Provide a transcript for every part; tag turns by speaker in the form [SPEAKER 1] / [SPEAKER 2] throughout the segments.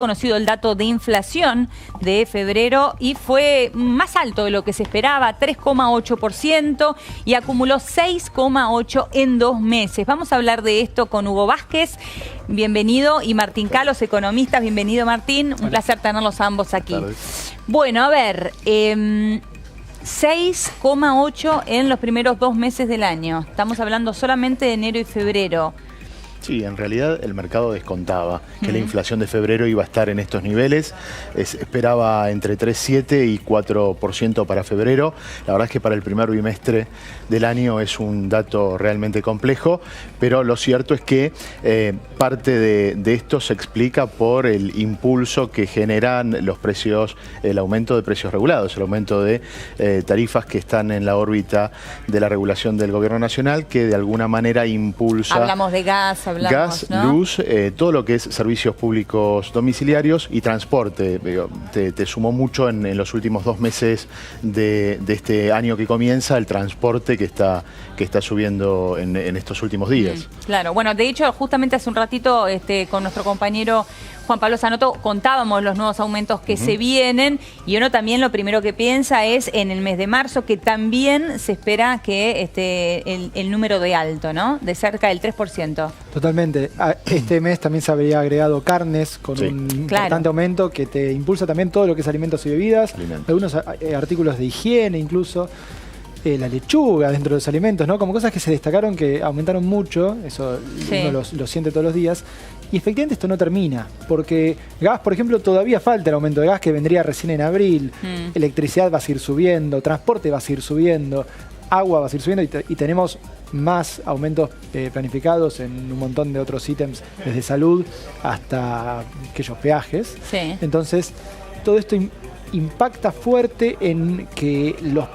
[SPEAKER 1] Conocido el dato de inflación de febrero y fue más alto de lo que se esperaba, 3,8%, y acumuló 6,8% en 2 meses. Vamos a hablar de esto con Hugo Vázquez, bienvenido, y Martín Calos, economistas, bienvenido Martín, un placer tenerlos a ambos aquí. Bueno, a ver, 6,8% en los primeros 2 meses del año, estamos hablando solamente de enero y febrero.
[SPEAKER 2] Sí, en realidad el mercado descontaba que la inflación de febrero iba a estar en estos niveles. Esperaba entre 3,7 y 4% para febrero. La verdad es que para el primer bimestre del año es un dato realmente complejo, pero lo cierto es que parte de esto se explica por el impulso que generan los precios, el aumento de precios regulados, el aumento de tarifas que están en la órbita de la regulación del gobierno nacional, que de alguna manera impulsa...
[SPEAKER 1] Hablamos de gas,
[SPEAKER 2] gas, ¿no? Luz, todo lo que es servicios públicos domiciliarios y transporte. Te sumó mucho en los últimos 2 meses de este año que comienza el transporte que está subiendo en estos últimos días.
[SPEAKER 1] Claro, bueno, de hecho, justamente hace un ratito con nuestro compañero Juan Pablo Zanotto contábamos los nuevos aumentos que se vienen, y uno también lo primero que piensa es en el mes de marzo, que también se espera que el número de alto, ¿no? De cerca del 3%.
[SPEAKER 3] Totalmente. Este mes también se habría agregado carnes con un importante aumento que te impulsa también todo lo que es alimentos y bebidas, algunos artículos de higiene incluso. La lechuga dentro de los alimentos, ¿no? Como cosas que se destacaron, que aumentaron mucho, eso uno lo siente todos los días. Y efectivamente esto no termina, porque gas, por ejemplo, todavía falta el aumento de gas que vendría recién en abril, electricidad va a seguir subiendo, transporte va a seguir subiendo, agua va a seguir subiendo y tenemos más aumentos planificados en un montón de otros ítems, desde salud hasta aquellos peajes. Entonces, todo esto impacta fuerte en que los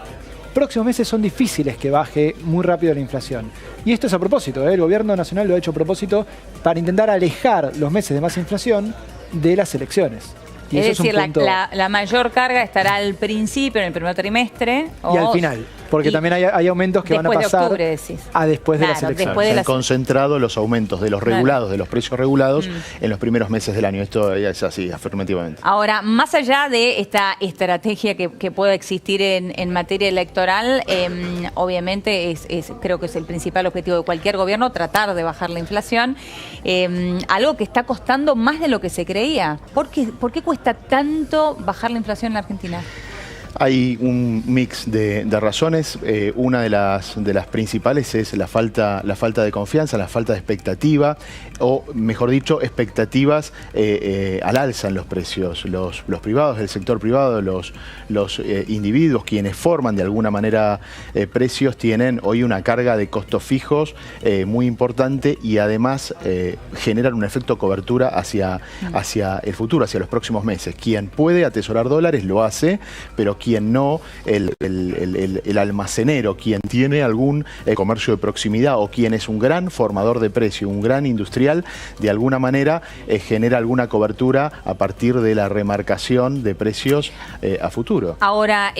[SPEAKER 3] próximos meses son difíciles que baje muy rápido la inflación. Y esto es a propósito, el gobierno nacional lo ha hecho a propósito para intentar alejar los meses de más inflación de las elecciones. Y
[SPEAKER 1] es
[SPEAKER 3] eso
[SPEAKER 1] decir,
[SPEAKER 3] es un punto...
[SPEAKER 1] la mayor carga estará al principio, en el primer trimestre.
[SPEAKER 3] Y al final, porque también hay aumentos que van a pasar
[SPEAKER 1] de octubre,
[SPEAKER 3] a después de las elecciones.
[SPEAKER 2] Se han concentrado los aumentos de los regulados, de los precios regulados, en los primeros meses del año. Esto ya es así, afirmativamente.
[SPEAKER 1] Ahora, más allá de esta estrategia que pueda existir en materia electoral, obviamente creo que es el principal objetivo de cualquier gobierno, tratar de bajar la inflación. Algo que está costando más de lo que se creía. ¿Por qué cuesta tanto bajar la inflación en la Argentina?
[SPEAKER 2] Hay un mix de razones. Una de las principales es la falta de confianza, la falta de expectativa, o mejor dicho, expectativas al alza en los precios. Los privados, el sector privado, los individuos, quienes forman de alguna manera precios, tienen hoy una carga de costos fijos muy importante, y además generan un efecto cobertura hacia el futuro, hacia los próximos meses. Quien puede atesorar dólares lo hace, pero quien no, el almacenero, quien tiene algún comercio de proximidad o quien es un gran formador de precio, un gran industrial, de alguna manera genera alguna cobertura a partir de la remarcación de precios a futuro.
[SPEAKER 1] Ahora,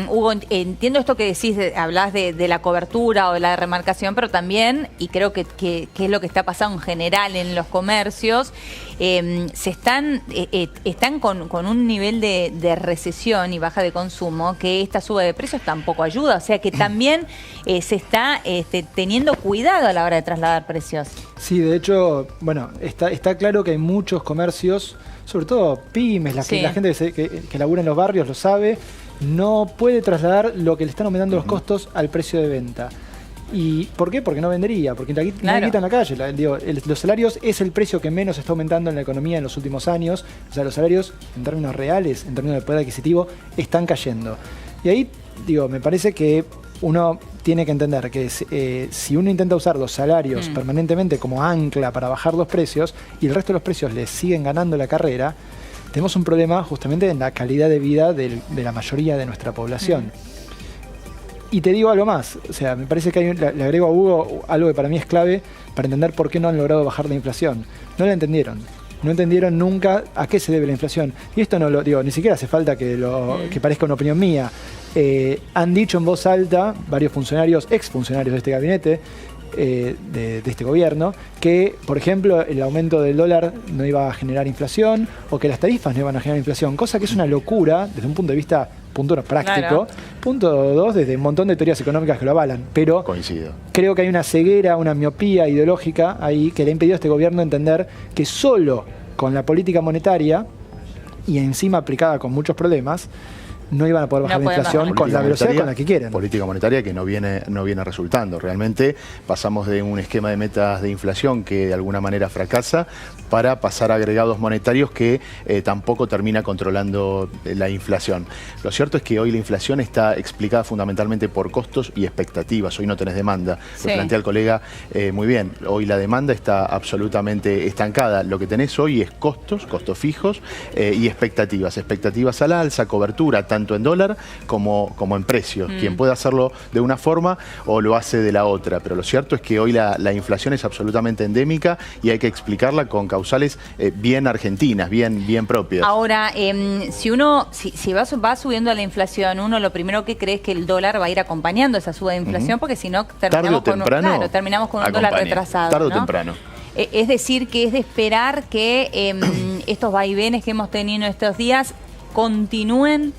[SPEAKER 1] Hugo, entiendo esto que decís, hablás de la cobertura o de la remarcación, pero también, y creo que es lo que está pasando en general en los comercios, están con un nivel de recesión y baja de consumo, que esta suba de precios tampoco ayuda. O sea que también se está teniendo cuidado a la hora de trasladar precios.
[SPEAKER 3] Sí, de hecho, bueno, está claro que hay muchos comercios, sobre todo pymes, la gente que labura en los barrios lo sabe, no puede trasladar lo que le están aumentando los costos al precio de venta. ¿Y por qué? Porque no vendería, porque no hay guita en la calle. Los salarios es el precio que menos está aumentando en la economía en los últimos años. O sea, los salarios en términos reales, en términos de poder adquisitivo, están cayendo. Y ahí, me parece que uno tiene que entender que si uno intenta usar los salarios permanentemente como ancla para bajar los precios, y el resto de los precios le siguen ganando la carrera, tenemos un problema justamente en la calidad de vida de la mayoría de nuestra población. Y te digo algo más, o sea, me parece que le agrego a Hugo algo que para mí es clave para entender por qué no han logrado bajar la inflación. No la entendieron. No entendieron nunca a qué se debe la inflación. Y esto no lo digo, ni siquiera hace falta que parezca una opinión mía. Han dicho en voz alta varios funcionarios, exfuncionarios de este gabinete, de este gobierno, que, por ejemplo, el aumento del dólar no iba a generar inflación o que las tarifas no iban a generar inflación, cosa que es una locura desde un punto de vista, punto uno, práctico. Claro. Punto dos, desde un montón de teorías económicas que lo avalan. Pero
[SPEAKER 2] coincido.
[SPEAKER 3] Creo que hay una ceguera, una miopía ideológica ahí que le ha impedido a este gobierno entender que solo con la política monetaria y encima aplicada con muchos problemas, no iban a poder bajar la inflación con la velocidad con la que quieren.
[SPEAKER 2] Política monetaria que no viene resultando. Realmente pasamos de un esquema de metas de inflación que de alguna manera fracasa para pasar a agregados monetarios que tampoco termina controlando la inflación. Lo cierto es que hoy la inflación está explicada fundamentalmente por costos y expectativas. Hoy no tenés demanda. Sí. Lo plantea el colega muy bien. Hoy la demanda está absolutamente estancada. Lo que tenés hoy es costos fijos y expectativas. Expectativas al alza, cobertura, tanto en dólar como en precios. Quien puede hacerlo de una forma o lo hace de la otra. Pero lo cierto es que hoy la inflación es absolutamente endémica y hay que explicarla con causales bien argentinas, bien propias.
[SPEAKER 1] Ahora, si va subiendo la inflación, uno lo primero que cree es que el dólar va a ir acompañando esa suba de inflación, porque si no terminamos con un dólar retrasado.
[SPEAKER 2] Tarde o temprano.
[SPEAKER 1] Es decir, que es de esperar que estos vaivenes que hemos tenido estos días continúen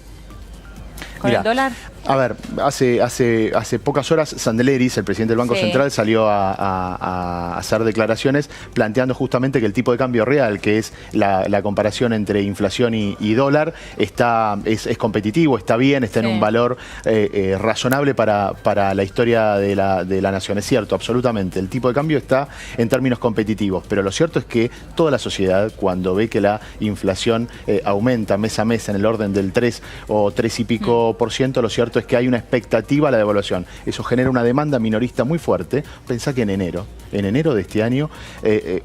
[SPEAKER 1] con el dólar.
[SPEAKER 2] A ver, hace pocas horas Sandeleris, el presidente del Banco Central, salió a hacer declaraciones planteando justamente que el tipo de cambio real, que es la comparación entre inflación y dólar, es competitivo, está bien, está en un valor razonable para la historia de la nación. Es cierto, absolutamente. El tipo de cambio está en términos competitivos, pero lo cierto es que toda la sociedad, cuando ve que la inflación aumenta mes a mes en el orden del 3 o 3 y pico %, lo cierto es que hay una expectativa a la devaluación. Eso genera una demanda minorista muy fuerte. Pensá que en enero de este año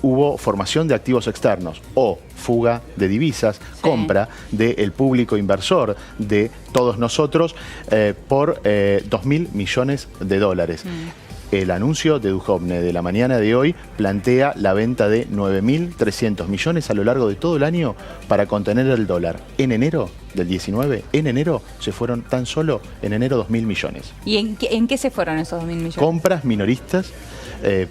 [SPEAKER 2] hubo formación de activos externos o fuga de divisas, compra del público inversor de todos nosotros por 2.000 millones de dólares. El anuncio de Duhovne de la mañana de hoy plantea la venta de 9.300 millones a lo largo de todo el año para contener el dólar. En enero del 19, se fueron tan solo en enero 2.000 millones.
[SPEAKER 1] ¿Y en qué se fueron esos 2.000 millones?
[SPEAKER 2] Compras minoristas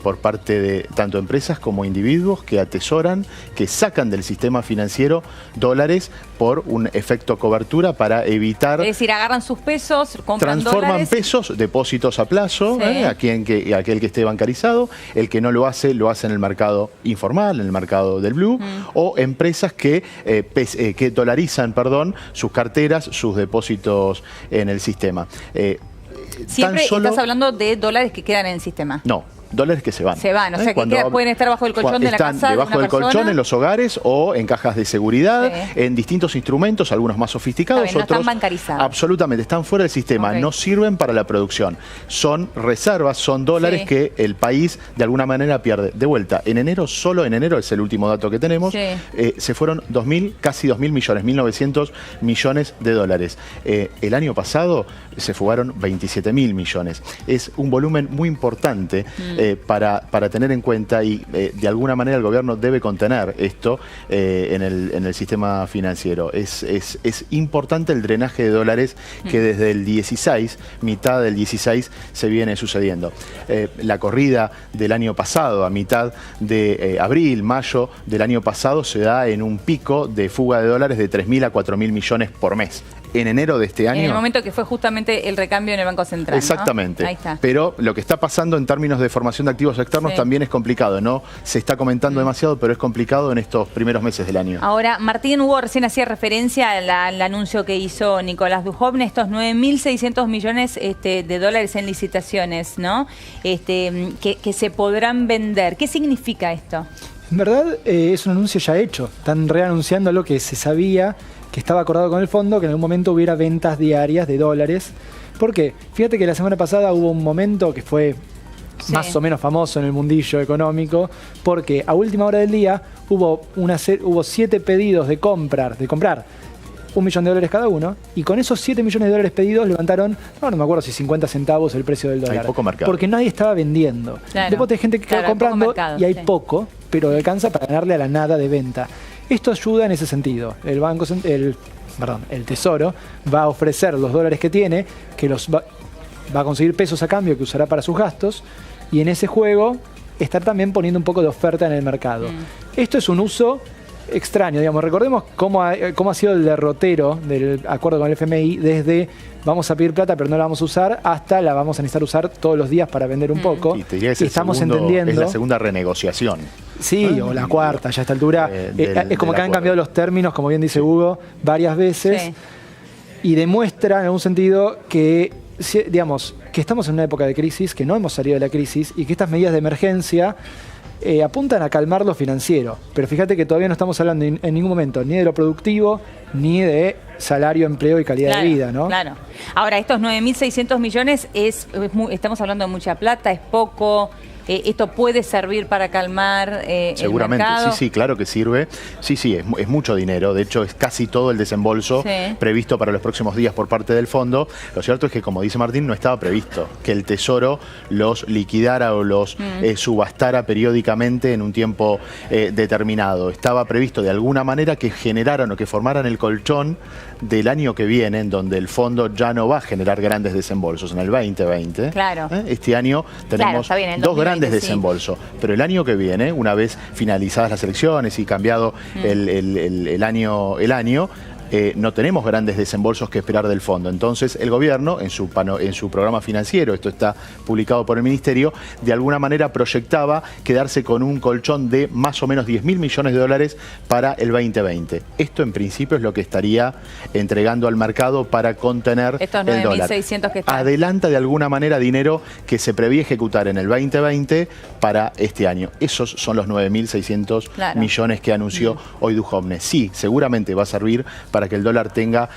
[SPEAKER 2] por parte de tanto empresas como individuos que atesoran, que sacan del sistema financiero dólares por un efecto cobertura para evitar...
[SPEAKER 1] Es decir, agarran sus pesos, compran
[SPEAKER 2] transforman
[SPEAKER 1] dólares.
[SPEAKER 2] Pesos, depósitos a plazo, aquel que esté bancarizado, el que no lo hace en el mercado informal, en el mercado del blue, o empresas que dolarizan, sus carteras, sus depósitos en el sistema.
[SPEAKER 1] Siempre estás hablando de dólares que quedan en el sistema.
[SPEAKER 2] No. Dólares que se van.
[SPEAKER 1] Se van, o sea, que pueden estar bajo el colchón de la casa de una persona.
[SPEAKER 2] Debajo del colchón en los hogares o en cajas de seguridad, en distintos instrumentos, algunos más sofisticados,
[SPEAKER 1] no
[SPEAKER 2] otros
[SPEAKER 1] están bancarizados.
[SPEAKER 2] Absolutamente, están fuera del sistema, no sirven para la producción. Son reservas, son dólares que el país de alguna manera pierde. De vuelta, en enero, solo en enero, es el último dato que tenemos, se fueron casi 2.000 millones, 1.900 millones de dólares. El año pasado se fugaron 27.000 millones. Es un volumen muy importante para tener en cuenta y de alguna manera el gobierno debe contener esto en el sistema financiero. Es importante el drenaje de dólares que desde el 16, mitad del 16, se viene sucediendo. La corrida del año pasado, a mitad de abril, mayo del año pasado, se da en un pico de fuga de dólares de 3.000 a 4.000 millones por mes. En enero de este año...
[SPEAKER 1] En el momento que fue justamente el recambio en el Banco Central,
[SPEAKER 2] exactamente.
[SPEAKER 1] ¿no? Ahí está.
[SPEAKER 2] Pero lo que está pasando en términos de formación de activos externos también es complicado. No se está comentando demasiado, pero es complicado en estos primeros meses del año.
[SPEAKER 1] Ahora, Martín, Hugo recién hacía referencia al anuncio que hizo Nicolás Duhovne, estos 9.600 millones de dólares en licitaciones, ¿no? Que se podrán vender. ¿Qué significa esto?
[SPEAKER 3] En verdad es un anuncio ya hecho. Están reanunciando lo que se sabía, que estaba acordado con el fondo, que en algún momento hubiera ventas diarias de dólares. ¿Por qué? Fíjate que la semana pasada hubo un momento que fue más o menos famoso en el mundillo económico, porque a última hora del día hubo 7 pedidos de comprar $1 millón cada uno, y con esos 7 millones de dólares pedidos levantaron, no me acuerdo si 50 centavos el precio del dólar.
[SPEAKER 2] Hay poco mercado.
[SPEAKER 3] Porque nadie estaba vendiendo.
[SPEAKER 1] Claro.
[SPEAKER 3] Después hay gente que queda comprando y hay poco, pero alcanza para ganarle a la nada de venta. Esto ayuda en ese sentido. El Tesoro va a ofrecer los dólares que tiene, que va a conseguir pesos a cambio que usará para sus gastos, y en ese juego estar también poniendo un poco de oferta en el mercado. Esto es un uso extraño, digamos. Recordemos cómo ha sido el derrotero del acuerdo con el FMI desde vamos a pedir plata pero no la vamos a usar hasta la vamos a necesitar usar todos los días para vender un poco.
[SPEAKER 2] Y te diría que
[SPEAKER 3] estamos entendiendo.
[SPEAKER 2] Es la segunda renegociación.
[SPEAKER 3] Sí, o la cuarta, ya a esta altura. Es como que han cambiado los términos, como bien dice Hugo, varias veces.
[SPEAKER 1] Sí.
[SPEAKER 3] Y demuestra en algún sentido que, digamos, que estamos en una época de crisis, que no hemos salido de la crisis y que estas medidas de emergencia apuntan a calmar lo financiero. Pero fíjate que todavía no estamos hablando en ningún momento ni de lo productivo, ni de salario, empleo y calidad de vida, ¿no?
[SPEAKER 1] Claro. Ahora, estos 9.600 millones, estamos hablando de mucha plata, es poco. ¿Esto puede servir para calmar
[SPEAKER 2] seguramente,
[SPEAKER 1] el mercado?
[SPEAKER 2] Sí, claro que sirve. Sí, es mucho dinero. De hecho, es casi todo el desembolso previsto para los próximos días por parte del fondo. Lo cierto es que, como dice Martín, no estaba previsto que el Tesoro los liquidara o los subastara periódicamente en un tiempo determinado. Estaba previsto de alguna manera que generaran o que formaran el colchón del año que viene, en donde el fondo ya no va a generar grandes desembolsos en el 2020.
[SPEAKER 1] Claro.
[SPEAKER 2] Este año tenemos dos grandes desembolsos, pero el año que viene, una vez finalizadas las elecciones y cambiado el año, no tenemos grandes desembolsos que esperar del fondo. Entonces, el gobierno, en su programa financiero, esto está publicado por el Ministerio, de alguna manera proyectaba quedarse con un colchón de más o menos 10.000 millones de dólares para el 2020. Esto, en principio, es lo que estaría entregando al mercado para contener
[SPEAKER 1] estos
[SPEAKER 2] el dólar.
[SPEAKER 1] 9.600 que están.
[SPEAKER 2] Adelanta, de alguna manera, dinero que se prevía ejecutar en el 2020 para este año. Esos son los 9.600 millones que anunció hoy Duhovne. Sí, seguramente va a servir para que el dólar tenga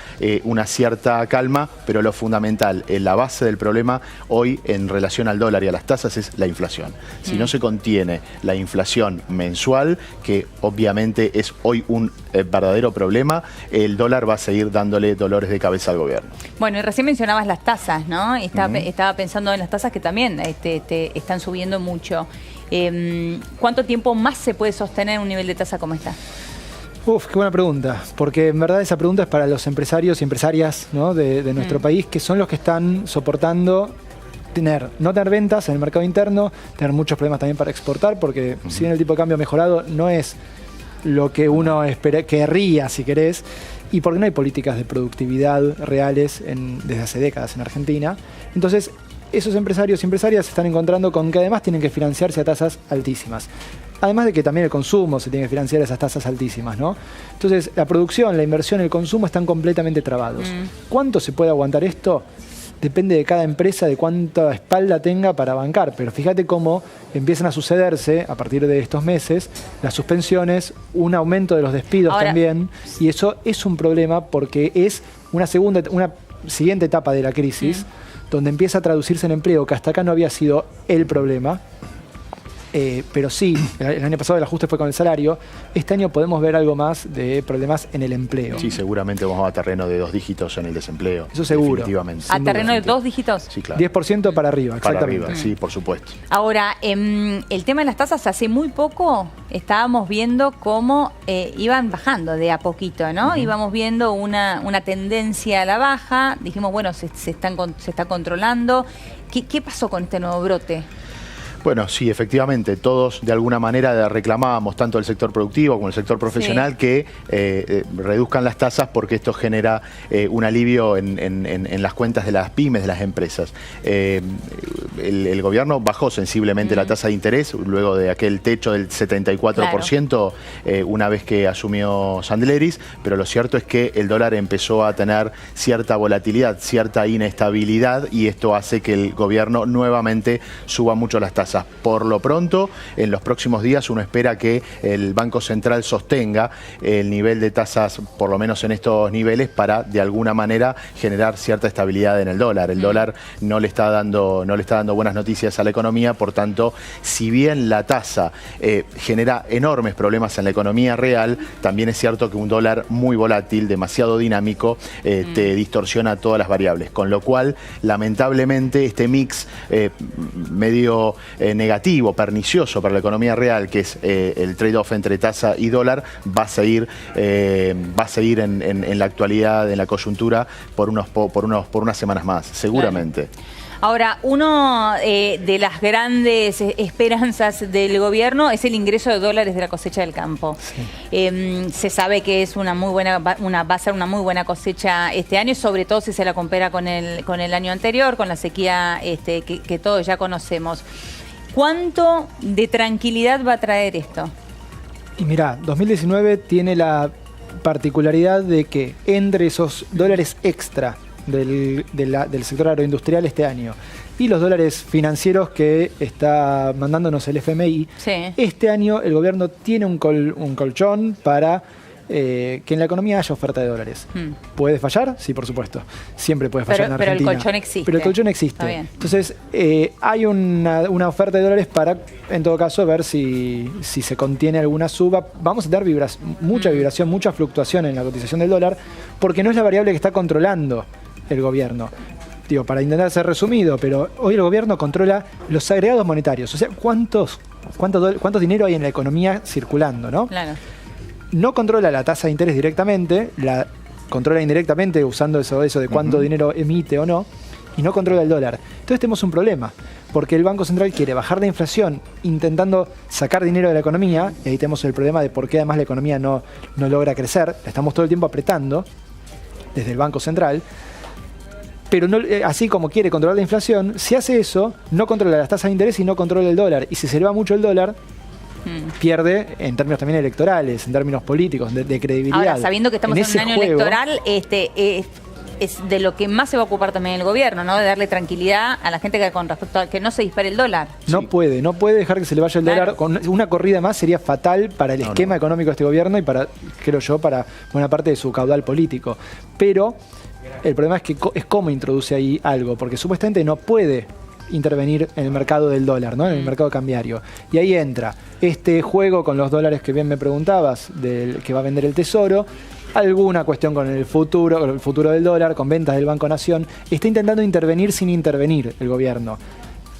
[SPEAKER 2] una cierta calma, pero lo fundamental, la base del problema hoy en relación al dólar y a las tasas es la inflación. Si no se contiene la inflación mensual, que obviamente es hoy un verdadero problema, el dólar va a seguir dándole dolores de cabeza al gobierno.
[SPEAKER 1] Bueno, y recién mencionabas las tasas, ¿no? Estaba pensando en las tasas que también están subiendo mucho. ¿Cuánto tiempo más se puede sostener un nivel de tasa como esta?
[SPEAKER 3] Qué buena pregunta, porque en verdad esa pregunta es para los empresarios y empresarias, ¿no? de nuestro país, que son los que están soportando no tener ventas en el mercado interno, tener muchos problemas también para exportar, porque si bien el tipo de cambio mejorado no es lo que uno querría, si querés, y porque no hay políticas de productividad reales desde hace décadas en Argentina. Entonces, esos empresarios y empresarias se están encontrando con que además tienen que financiarse a tasas altísimas. Además de que también el consumo se tiene que financiar a esas tasas altísimas, ¿no? Entonces, la producción, la inversión, el consumo están completamente trabados. ¿Cuánto se puede aguantar esto? Depende de cada empresa, de cuánta espalda tenga para bancar. Pero fíjate cómo empiezan a sucederse, a partir de estos meses, las suspensiones, un aumento de los despidos también. Y eso es un problema porque es una siguiente etapa de la crisis, donde empieza a traducirse en empleo, que hasta acá no había sido el problema. Pero sí, el año pasado el ajuste fue con el salario. Este año podemos ver algo más de problemas en el empleo.
[SPEAKER 2] Sí, seguramente vamos a terreno de 2 dígitos en el desempleo.
[SPEAKER 3] Eso seguro.
[SPEAKER 2] Definitivamente.
[SPEAKER 1] ¿A terreno de 2 dígitos?
[SPEAKER 2] Sí, claro.
[SPEAKER 3] 10% para arriba, exactamente.
[SPEAKER 2] Para arriba, sí, por supuesto.
[SPEAKER 1] Ahora, el tema de las tasas, hace muy poco estábamos viendo cómo iban bajando de a poquito, ¿no? Íbamos viendo una tendencia a la baja. Dijimos, bueno, se está controlando. ¿Qué pasó con este nuevo brote?
[SPEAKER 2] Bueno, sí, efectivamente, todos de alguna manera reclamábamos, tanto el sector productivo como el sector profesional, que reduzcan las tasas porque esto genera un alivio en las cuentas de las pymes, de las empresas. El gobierno bajó sensiblemente la tasa de interés luego de aquel techo del 74% una vez que asumió Sandleris, pero lo cierto es que el dólar empezó a tener cierta volatilidad, cierta inestabilidad, y esto hace que el gobierno nuevamente suba mucho las tasas. Por lo pronto, en los próximos días uno espera que el Banco Central sostenga el nivel de tasas, por lo menos en estos niveles, para de alguna manera generar cierta estabilidad en el dólar. El dólar no le está dando buenas noticias a la economía, por tanto, si bien la tasa genera enormes problemas en la economía real, también es cierto que un dólar muy volátil, demasiado dinámico, te distorsiona todas las variables, con lo cual, lamentablemente, este mix medio negativo, pernicioso para la economía real, que es el trade-off entre tasa y dólar, va a seguir en la actualidad, en la coyuntura, por unas semanas más, seguramente.
[SPEAKER 1] Ahora, uno de las grandes esperanzas del gobierno es el ingreso de dólares de la cosecha del campo. Sí. Se sabe que es una muy buena, va a ser una muy buena cosecha este año, sobre todo si se la compara con el año anterior, con la sequía que todos ya conocemos. ¿Cuánto de tranquilidad va a traer esto?
[SPEAKER 3] Y mirá, 2019 tiene la particularidad de que entre esos dólares extra del sector agroindustrial este año y los dólares financieros que está mandándonos el FMI, sí, este año el gobierno tiene un colchón para que en la economía haya oferta de dólares. ¿Puede fallar? Sí, por supuesto. Siempre puede fallar en Argentina.
[SPEAKER 1] Pero el colchón existe.
[SPEAKER 3] Pero el colchón existe. Entonces, hay una oferta de dólares para, en todo caso, ver si se contiene alguna suba. Vamos a tener mucha vibración, mucha fluctuación en la cotización del dólar, porque no es la variable que está controlando el gobierno. Digo, para intentar ser resumido, pero hoy el gobierno controla los agregados monetarios. O sea, ¿cuánto dinero hay en la economía circulando, ¿no? Claro. No controla la tasa de interés directamente, la controla indirectamente usando eso de cuánto dinero emite o no, y no controla el dólar. Entonces tenemos un problema, porque el Banco Central quiere bajar la inflación intentando sacar dinero de la economía, y ahí tenemos el problema de por qué además la economía no logra crecer. La estamos todo el tiempo apretando desde el Banco Central, pero no, así como quiere controlar la inflación, si hace eso, no controla las tasas de interés y no controla el dólar. Y si se le va mucho el dólar, pierde en términos también electorales, en términos políticos, de credibilidad.
[SPEAKER 1] Ahora, sabiendo que estamos en un año electoral, es de lo que más se va a ocupar también el gobierno, ¿no? De darle tranquilidad a la gente que con respecto a que no se dispare el dólar. No
[SPEAKER 3] puede dejar que se le vaya el dólar. Con una corrida más sería fatal para el esquema económico de este gobierno y para, creo yo, para buena parte de su caudal político. Pero el problema es que es cómo introduce ahí algo, porque supuestamente no puede intervenir en el mercado del dólar, ¿no? En el mercado cambiario. Y ahí entra este juego con los dólares que bien me preguntabas, del que va a vender el Tesoro, alguna cuestión con el futuro del dólar, con ventas del Banco Nación. Está intentando intervenir sin intervenir el gobierno.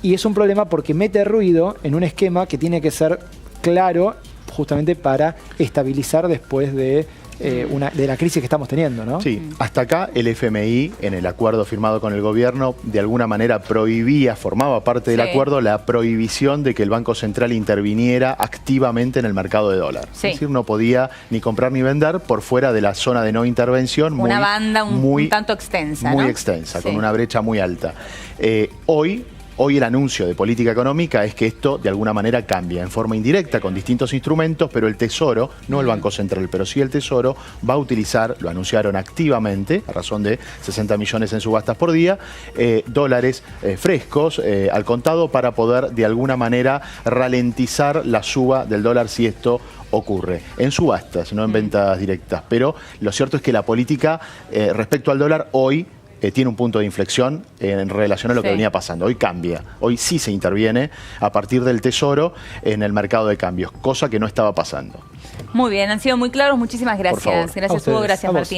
[SPEAKER 3] Y es un problema porque mete ruido en un esquema que tiene que ser claro justamente para estabilizar después de la crisis que estamos teniendo, ¿no?
[SPEAKER 2] Sí, hasta acá el FMI, en el acuerdo firmado con el gobierno, de alguna manera formaba parte del acuerdo la prohibición de que el Banco Central interviniera activamente en el mercado de dólar. Sí. Es decir, no podía ni comprar ni vender por fuera de la zona de no intervención.
[SPEAKER 1] Una banda un tanto extensa,
[SPEAKER 2] muy
[SPEAKER 1] ¿no?
[SPEAKER 2] extensa, con una brecha muy alta. Hoy el anuncio de política económica es que esto de alguna manera cambia en forma indirecta con distintos instrumentos, pero el Tesoro, no el Banco Central, pero sí el Tesoro, va a utilizar, lo anunciaron activamente, a razón de 60 millones en subastas por día, dólares frescos al contado para poder de alguna manera ralentizar la suba del dólar si esto ocurre. En subastas, no en ventas directas. Pero lo cierto es que la política respecto al dólar hoy tiene un punto de inflexión en relación a lo que venía pasando. Hoy cambia. Hoy sí se interviene a partir del Tesoro en el mercado de cambios, cosa que no estaba pasando.
[SPEAKER 1] Muy bien, han sido muy claros. Muchísimas gracias. Gracias, Hugo. Gracias, Martín.